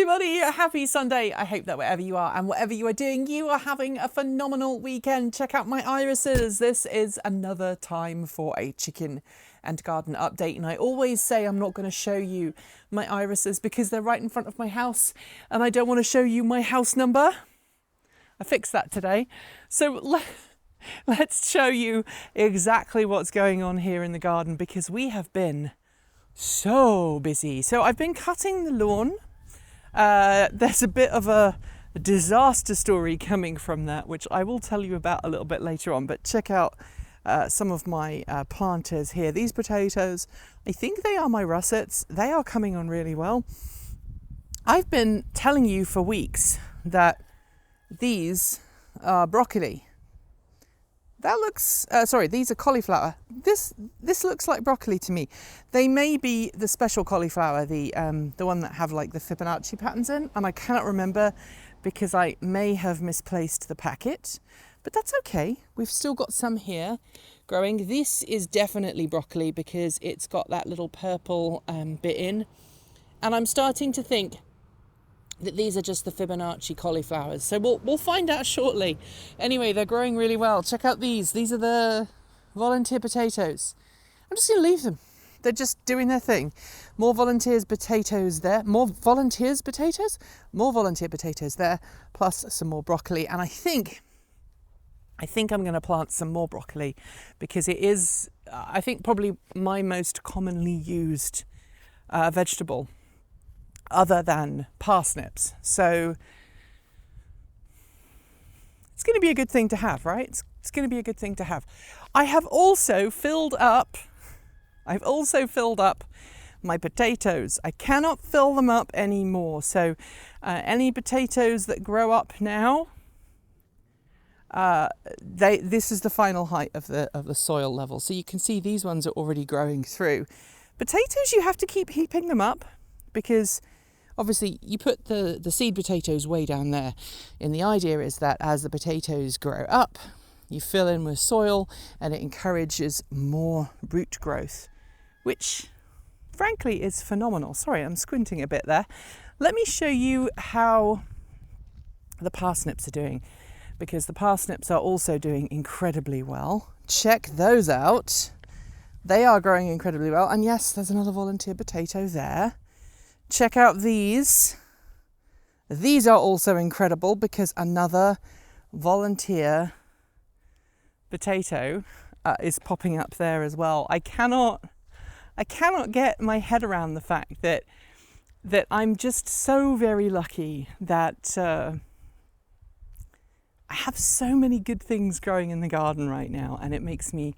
everybody, happy Sunday. I hope that wherever you are and whatever you are doing, you are having a phenomenal weekend. Check out my irises. This is another time for a chicken and garden update. And I always say I'm not going to show you my irises because they're right in front of my house and I don't want to show you my house number. I fixed that today. So let's show you exactly what's going on here in the garden because we have been so busy. So I've been cutting the lawn. There's a bit of a disaster story coming from that, which I will tell you about a little bit later on. But check out some of my planters here. These potatoes, I think they are my russets. They are coming on really well. I've been telling you for weeks that these are broccoli. That looks, these are cauliflower. This looks like broccoli to me. They may be the special cauliflower, the one that have like the Fibonacci patterns in, and I cannot remember because I may have misplaced the packet, but that's okay. We've still got some here growing. This is definitely broccoli because it's got that little purple bit in, and I'm starting to think that these are just the Fibonacci cauliflowers. So we'll find out shortly. Anyway, they're growing really well. Check out these. These are the volunteer potatoes. I'm just going to leave them. They're just doing their thing. More volunteer potatoes there. More volunteer potatoes there, plus some more broccoli. And I think I'm going to plant some more broccoli because it is, I think, probably my most commonly used vegetable, other than parsnips. So it's going to be a good thing to have, right? It's going to be a good thing to have. I've also filled up my potatoes. I cannot fill them up anymore. So any potatoes that grow up now, this is the final height of the soil level. So you can see these ones are already growing through. Potatoes, you have to keep heaping them up because obviously you put the seed potatoes way down there, and the idea is that as the potatoes grow up, you fill in with soil and it encourages more root growth, which frankly is phenomenal. Sorry, I'm squinting a bit there. Let me show you how the parsnips are doing, because the parsnips are also doing incredibly well. Check those out. They are growing incredibly well. And yes, there's another volunteer potato there. Check out these. These are also incredible because another volunteer potato is popping up there as well. I cannot get my head around the fact that I'm just so very lucky that I have so many good things growing in the garden right now, and it makes me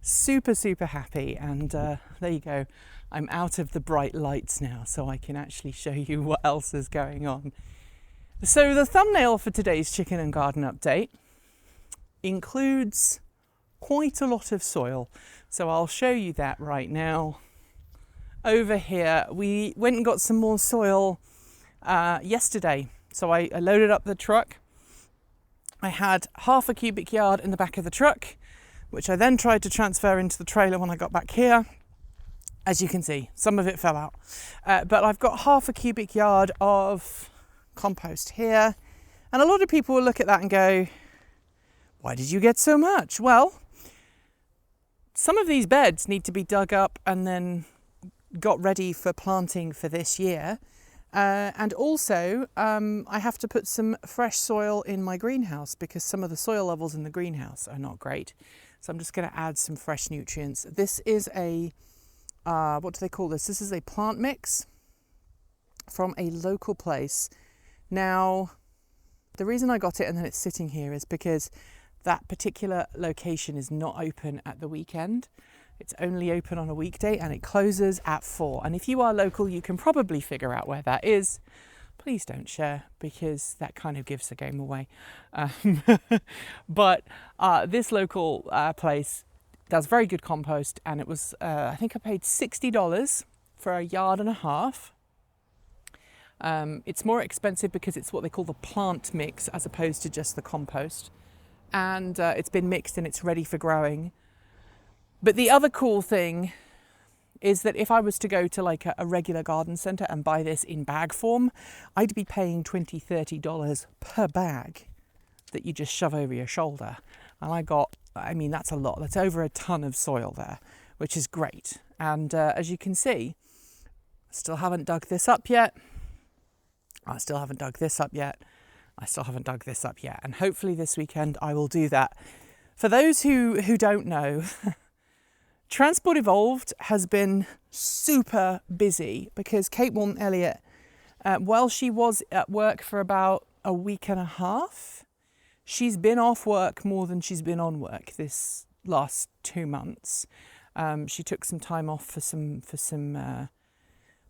super, super happy. And there you go. I'm out of the bright lights now, so I can actually show you what else is going on. So the thumbnail for today's chicken and garden update includes quite a lot of soil. So I'll show you that right now. Over here, we went and got some more soil yesterday. So I loaded up the truck. I had half a cubic yard in the back of the truck, which I then tried to transfer into the trailer when I got back here. As you can see, some of it fell out. But I've got half a cubic yard of compost here. And a lot of people will look at that and go, why did you get so much? Well, some of these beds need to be dug up and then got ready for planting for this year. And also, I have to put some fresh soil in my greenhouse because some of the soil levels in the greenhouse are not great. So I'm just going to add some fresh nutrients. This is a what do they call this? This is a plant mix from a local place. Now, the reason I got it and then it's sitting here is because that particular location is not open at the weekend. It's only open on a weekday and it closes at 4. And if you are local, you can probably figure out where that is. Please don't share because that kind of gives the game away. But this local place does very good compost, and it was I think I paid $60 for a yard and a half. It's more expensive because it's what they call the plant mix as opposed to just the compost, and it's been mixed and it's ready for growing. But the other cool thing is that if I was to go to like a regular garden centre and buy this in bag form, I'd be paying $20, $30 per bag that you just shove over your shoulder. And that's a lot. That's over a ton of soil there, which is great. And as you can see, I still haven't dug this up yet. I still haven't dug this up yet. And hopefully this weekend I will do that. For those who don't know, Transport Evolved has been super busy because Kate Walton-Elliott, while she was at work for about a week and a half, she's been off work more than she's been on work this last 2 months. She took some time off for some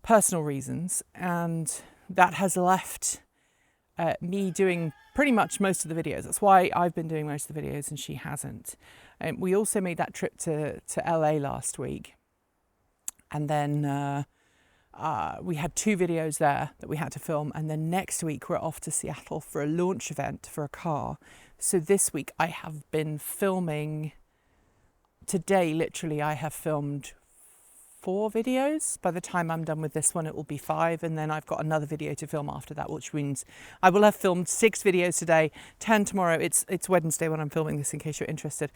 personal reasons, and that has left me doing pretty much most of the videos. That's why I've been doing most of the videos and she hasn't. We also made that trip to LA last week, and then we had 2 videos there that we had to film, and then next week we're off to Seattle for a launch event for a car. So this week I have been filming. Today, literally, I have filmed 4 videos. By the time I'm done with this one, it will be 5, and then I've got another video to film after that, which means I will have filmed 6 videos today, 10 tomorrow. It's Wednesday when I'm filming this, in case you're interested.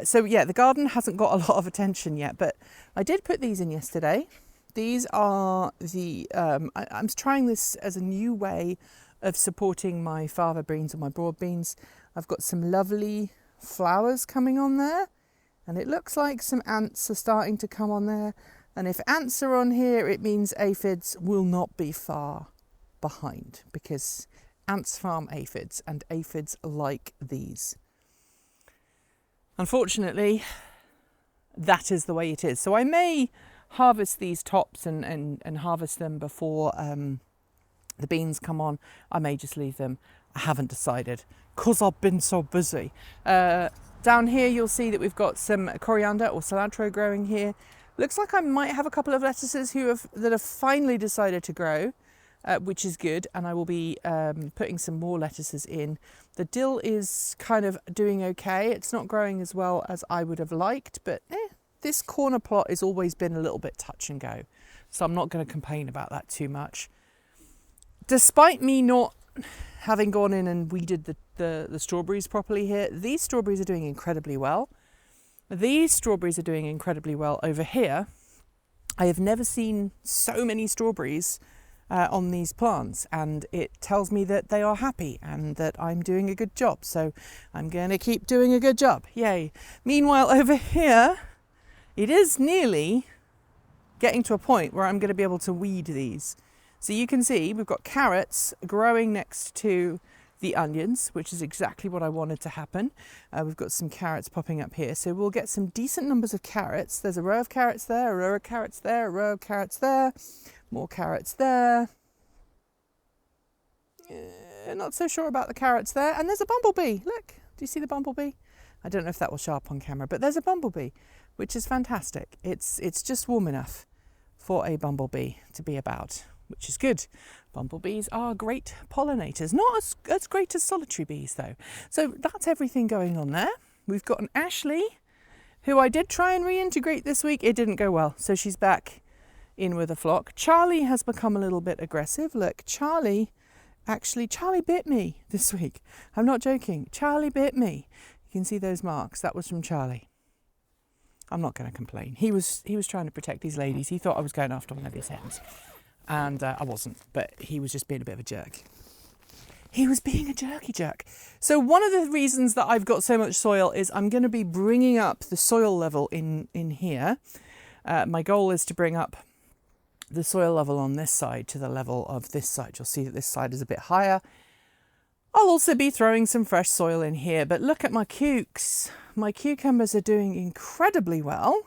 So yeah, the garden hasn't got a lot of attention yet, but I did put these in yesterday. These are the I'm trying this as a new way of supporting my fava beans and my broad beans. I've got some lovely flowers coming on there, and it looks like some ants are starting to come on there. And if ants are on here, it means aphids will not be far behind, because ants farm aphids and aphids like these. Unfortunately, that is the way it is. So I may harvest these tops and harvest them before the beans come on. I may just leave them. I haven't decided because I've been so busy. Down here, you'll see that we've got some coriander or cilantro growing here. Looks like I might have a couple of lettuces that have finally decided to grow, which is good. And I will be putting some more lettuces in. The dill is kind of doing okay. It's not growing as well as I would have liked, but this corner plot has always been a little bit touch and go. So I'm not going to complain about that too much. Despite me not having gone in and weeded the strawberries properly here, these strawberries are doing incredibly well. These strawberries are doing incredibly well over here. I have never seen so many strawberries on these plants, and it tells me that they are happy and that I'm doing a good job. So I'm going to keep doing a good job. Yay. Meanwhile, over here, it is nearly getting to a point where I'm going to be able to weed these. So you can see we've got carrots growing next to the onions, which is exactly what I wanted to happen. We've got some carrots popping up here, so we'll get some decent numbers of carrots. There's a row of carrots there, a row of carrots there, a row of carrots there, more carrots there. Not so sure about the carrots there. And there's a bumblebee. Look, do you see the bumblebee? I don't know if that will show up on camera, but there's a bumblebee, which is fantastic. It's just warm enough for a bumblebee to be about, which is good. Bumblebees are great pollinators. Not as great as solitary bees, though. So that's everything going on there. We've got an Ashley, who I did try and reintegrate this week. It didn't go well, so she's back in with a flock. Charlie has become a little bit aggressive. Look, Charlie bit me this week. I'm not joking. Charlie bit me. You can see those marks. That was from Charlie. I'm not going to complain. He was trying to protect these ladies. He thought I was going after one of his hens. And I wasn't, but he was just being a bit of a jerk. He was being a jerky jerk. So one of the reasons that I've got so much soil is I'm going to be bringing up the soil level in here. My goal is to bring up the soil level on this side to the level of this side. You'll see that this side is a bit higher. I'll also be throwing some fresh soil in here, but look at my cukes. My cucumbers are doing incredibly well.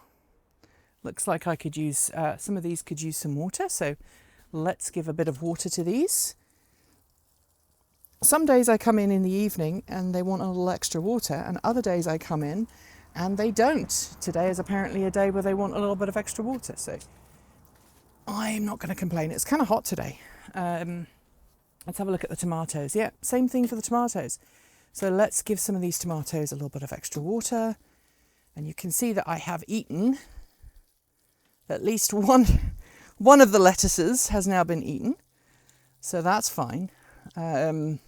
Looks like I could use, some of these could use some water, so let's give a bit of water to these. Some days I come in the evening and they want a little extra water, and other days I come in and they don't. Today is apparently a day where they want a little bit of extra water, so I'm not going to complain. It's kind of hot today. Let's have a look at the tomatoes. Yeah, same thing for the tomatoes. So let's give some of these tomatoes a little bit of extra water. And you can see that I have eaten at least one of the lettuces has now been eaten, so that's fine. And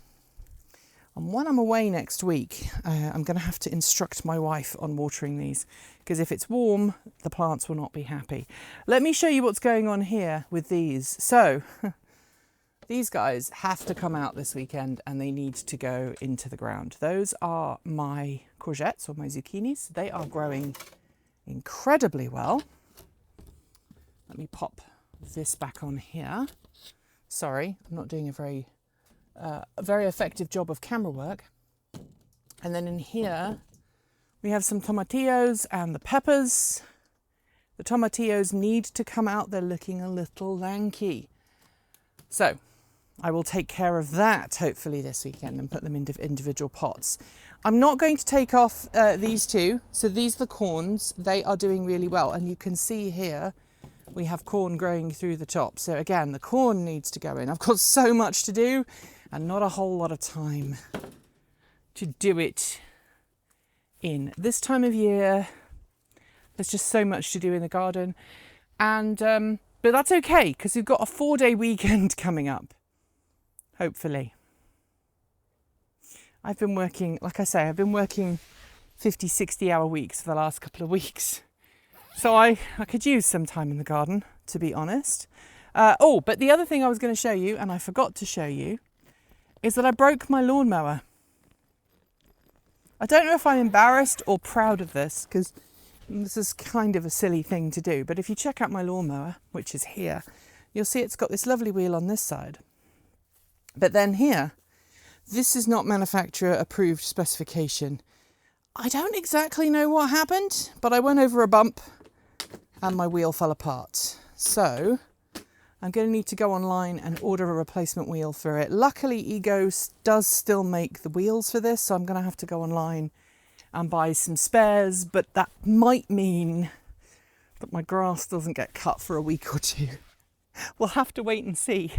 when I'm away next week, I'm going to have to instruct my wife on watering these, because if it's warm, the plants will not be happy. Let me show you what's going on here with these. So these guys have to come out this weekend and they need to go into the ground. Those are my courgettes or my zucchinis. They are growing incredibly well. Let me pop this back on here. Sorry, I'm not doing a very effective job of camera work. And then in here we have some tomatillos and the peppers. The tomatillos need to come out. They're looking a little lanky. So I will take care of that hopefully this weekend and put them into individual pots. I'm not going to take off these two. So these are the corns. They are doing really well. And you can see here we have corn growing through the top. So again, the corn needs to go in. I've got so much to do and not a whole lot of time to do it in. This time of year, there's just so much to do in the garden. And but that's okay, because we've got a 4-day weekend coming up, hopefully. I've been working, like I say, I've been working 50, 60-hour weeks for the last couple of weeks. So I could use some time in the garden, to be honest. But the other thing I was going to show you, and I forgot to show you, is that I broke my lawnmower. I don't know if I'm embarrassed or proud of this, because this is kind of a silly thing to do. But if you check out my lawnmower, which is here, you'll see it's got this lovely wheel on this side. But then here, this is not manufacturer approved specification. I don't exactly know what happened, but I went over a bump and my wheel fell apart. So I'm going to need to go online and order a replacement wheel for it. Luckily, Ego does still make the wheels for this, so I'm going to have to go online and buy some spares, but that might mean that my grass doesn't get cut for a week or two. We'll have to wait and see.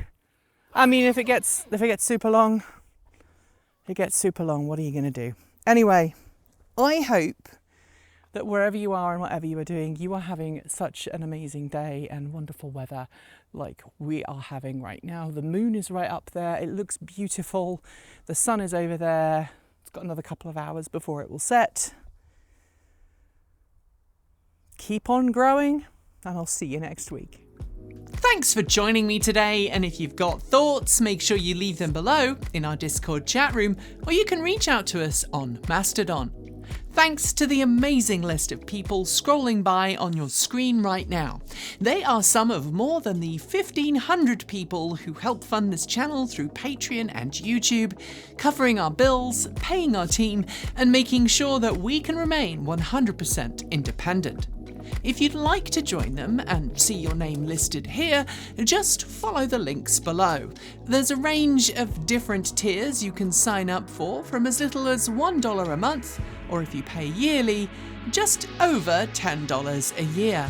I mean, if it gets super long, it gets super long. What are you going to do? Anyway, I hope that wherever you are and whatever you are doing, you are having such an amazing day and wonderful weather like we are having right now. The moon is right up there. It looks beautiful. The sun is over there. It's got another couple of hours before it will set. Keep on growing, and I'll see you next week. Thanks for joining me today, and if you've got thoughts, make sure you leave them below in our Discord chat room, or you can reach out to us on Mastodon. Thanks to the amazing list of people scrolling by on your screen right now. They are some of more than the 1,500 people who help fund this channel through Patreon and YouTube, covering our bills, paying our team, and making sure that we can remain 100% independent. If you'd like to join them and see your name listed here, just follow the links below. There's a range of different tiers you can sign up for, from as little as $1 a month, or if you pay yearly, just over $10 a year.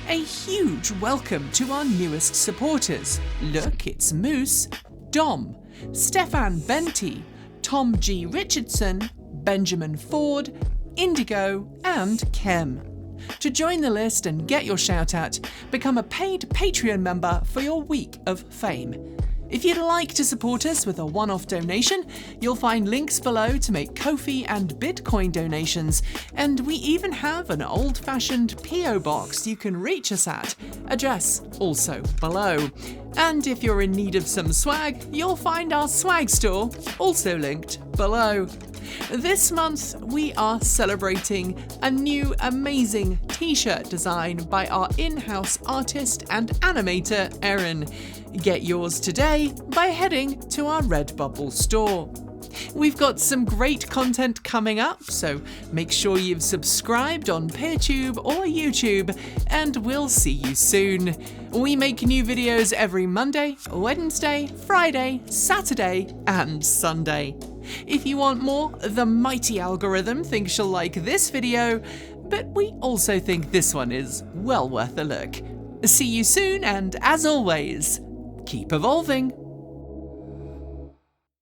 A huge welcome to our newest supporters. Look, it's Moose, Dom, Stefan Benti, Tom G. Richardson, Benjamin Ford, Indigo, and Kem. To join the list and get your shout out, become a paid Patreon member for your week of fame. If you'd like to support us with a one-off donation, you'll find links below to make Ko-fi and Bitcoin donations, and we even have an old-fashioned P.O. box you can reach us at, address also below. And if you're in need of some swag, you'll find our swag store, also linked below. This month, we are celebrating a new amazing t-shirt design by our in-house artist and animator, Erin. Get yours today by heading to our Redbubble store. We've got some great content coming up, so make sure you've subscribed on PeerTube or YouTube, and we'll see you soon. We make new videos every Monday, Wednesday, Friday, Saturday, and Sunday. If you want more, the mighty algorithm thinks you'll like this video, but we also think this one is well worth a look. See you soon, and as always, keep evolving.